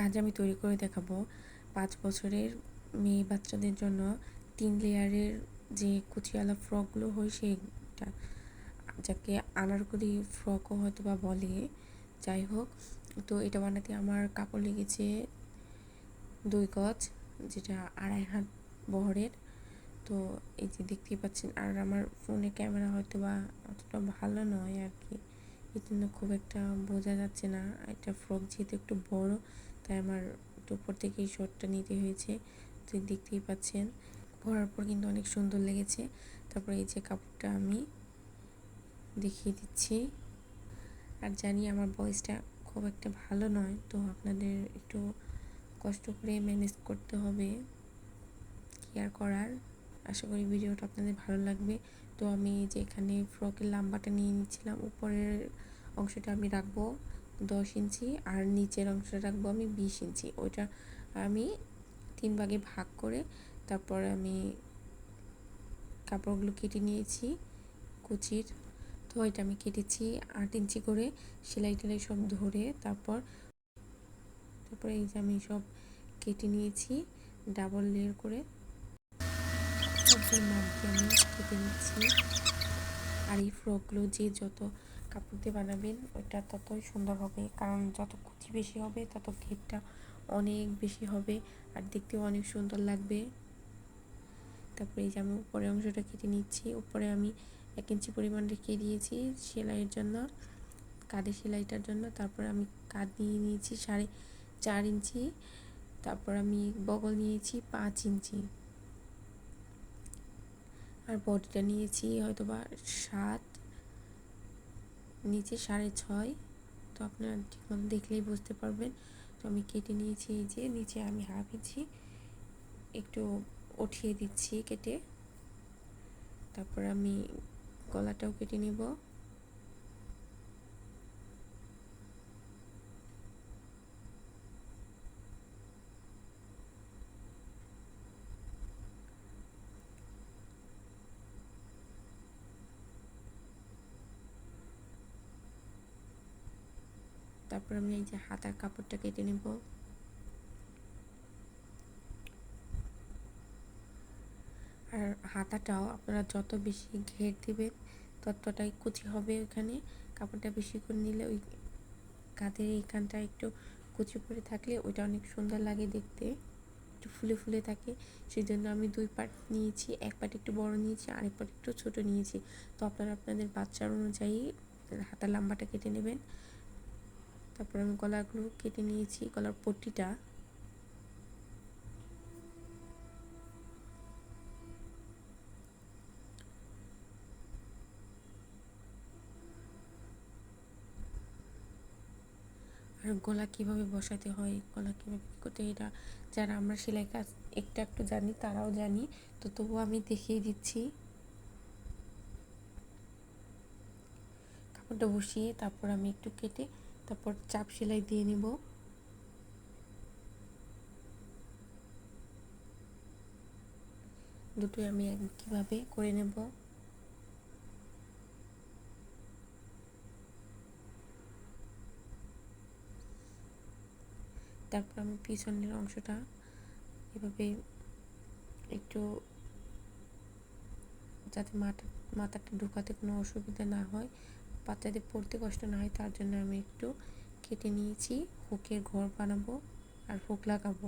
আজ আমি তৈরি করে দেখাবো 5 বছরের মেয়ে বাচ্চাদের জন্য 3 লেয়ারের যে কুচিওয়ালা ফ্রকগুলো হয় সেইটা, যাকে আনারকলি ফ্রকও হয়তো বা বলে। যাই হোক, তো এটা বানাতে আমার কাপড় লেগেছে 2 গজ, যেটা 2.5 হাত বহরের। তো এই যে দেখতেই পাচ্ছেন, আর আমার ফোনে ক্যামেরা হয়তো বা অতটা ভালো নয় আর কি, এই জন্য খুব একটা বোঝা যাচ্ছে না। এটা ফ্রক যেহেতু একটু বড়, তাই আমার একটু উপর থেকেই শর্টটা নিতে হয়েছে। তো দেখতেই পাচ্ছেন, পরার পর কিন্তু অনেক সুন্দর লেগেছে। তারপরে এই যে কাপড়টা আমি দেখিয়ে দিচ্ছি। আর জানি আমার ভয়েসটা খুব একটা ভালো নয়, তো আপনাদের একটু কষ্ট করে ম্যানেজ করতে হবে, কি আর করার। আশা করি ভিডিওটা আপনাদের ভালো লাগবে। তো আমি যে এখানে ফ্রকের লাম্বাটা নিয়ে নিচ্ছিলাম, উপরের অংশটা আমি রাখবো 10 ইঞ্চি আর নিচের অংশটা রাখবো আমি 20 ইঞ্চি। ওইটা আমি 3 ভাগে ভাগ করে তারপর আমি কাপড়গুলো কেটে নিয়েছি কুচির। তো এটা আমি কেটেছি 8 ইঞ্চি করে, সেলাই টেলাই সব ধরে। তারপরে এই যে আমি সব কেটে নিয়েছি ডাবল লেয়ার করে, সবগুলো মাপ দিয়ে আমি কেটে নিচ্ছি। আর এই ফ্রকগুলো যে যত কাপড় দিয়ে বানাবেন ওইটা ততই সুন্দর হবে, কারণ যত কুচি বেশি হবে তত ঘেরটা অনেক বেশি হবে আর দেখতেও অনেক সুন্দর লাগবে। তারপরে এই যে আমি উপরের অংশটা কেটে নিচ্ছি। উপরে আমি 1 ইঞ্চি পরিমাণ রেখে দিয়েছি সেলাইয়ের জন্য, কাঁধে সেলাইটার জন্য। তারপর আমি কাঁধ নিয়ে নিয়েছি 4.5 ইঞ্চি। তারপর আমি বগল নিয়েছি 5 ইঞ্চি, আর বডিটা নিয়েছি হয়তো বা 7, নিচে 6.5। তো আপনারা ঠিকমতো দেখলেই বুঝতে পারবেন। তো আমি কেটে নিয়েছি, এই যে নিচে আমি 1/2 ইঞ্চি একটু উঠিয়ে দিচ্ছি কেটে। তারপর আমি গলাটাও কেটে নেব। তারপর আমি এই যে হাতার কাপড়টা কেটে নেব। আর হাতাটাও আপনারা যত বেশি ঘের দিবেন ততটাই কুচি হবে। ওইখানে কাপড়টা বেশি করে নিলে ওই কাঁধের এইখানটা একটু কুচি পরে থাকলে ওইটা অনেক সুন্দর লাগে দেখতে, একটু ফুলে ফুলে থাকে। সেই জন্য আমি 2 পার্ট নিয়েছি, 1 পার্ট একটু বড় নিয়েছি, আরেক পার্ট একটু ছোট নিয়েছি। তো আপনারা আপনাদের বাচ্চার অনুযায়ী হাতার লম্বাটা কেটে নেবেন। তারপর আমি গলাগুলো কেটে নিয়েছি, গলার পট্টিটা। আর গলা কিভাবে বসাতে হয়, গলা কিভাবে কী করতে হয়, এটা যারা আমরা সেলাই কাজ একটু একটু জানি তারাও জানি, তো তবুও আমি দেখিয়ে দিচ্ছি। কাপড়টা বসিয়ে তারপর আমি একটু কেটে তারপর চাপ সেলাই দিয়ে নেব। দুটোই আমি একইভাবে করে নেব। তারপর আমি পিছনের অংশটা এভাবে একটু, যাতে মাথাটা ঢোকাতে কোনো অসুবিধা না হয়, বাচ্চাদের পড়তে কষ্ট না হয়, তার জন্য আমি একটু কেটে নিয়েছি। হুকের ঘর বানাবো আর হুক লাগাবো।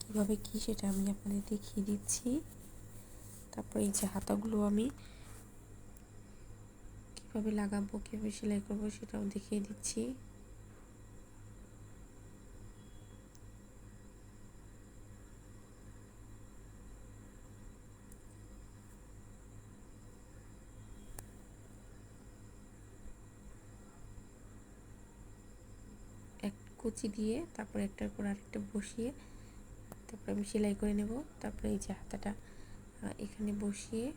কীভাবে কী সেটা আমি আপনাদের দেখিয়ে দিচ্ছি। তারপর এই যে হাতাগুলো আমি কীভাবে লাগাবো, কীভাবে সেলাই করবো সেটাও দেখিয়ে দিচ্ছি। এক কুচি দিয়ে তারপর একটার পর আরেকটা বসিয়ে তারপর আমি সেলাই করে নেব। তারপরে এই যে হাতাটা এখানে বসিয়ে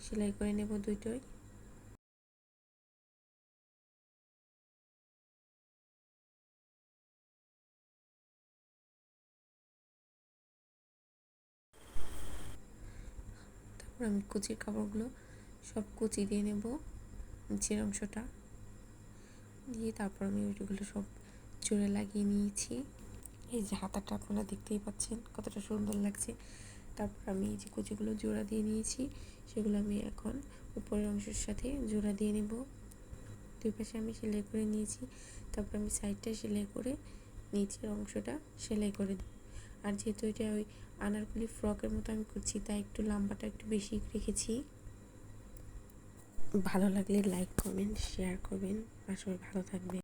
সেলাই করে নেব দুটোই। আমি কুচির কাপড়গুলো সব কুচি দিয়ে নেব, নিচের অংশটা দিয়ে তারপর আমি ওইগুলো সব জোড়া লাগিয়ে নিয়েছি। এই যে হাতাটা আপনারা দেখতেই পাচ্ছেন কতটা সুন্দর লাগছে। তারপর আমি এই যে কুচিগুলো জোড়া দিয়ে নিয়েছি, সেগুলো আমি এখন উপরের অংশের সাথে জোড়া দিয়ে নেব। দুই পাশে আমি সেলাই করে নিয়েছি। তারপর আমি সাইডটা সেলাই করে নিচের অংশটা সেলাই করে দেব। আর যেহেতু এটা ওই আনারকলি ফ্রকের মতো আমি করছি, তাই একটু লম্বাটা একটু বেশি রেখেছি। ভালো লাগলে লাইক, কমেন্ট, শেয়ার করবেন আর সবাই ভালো থাকবেন।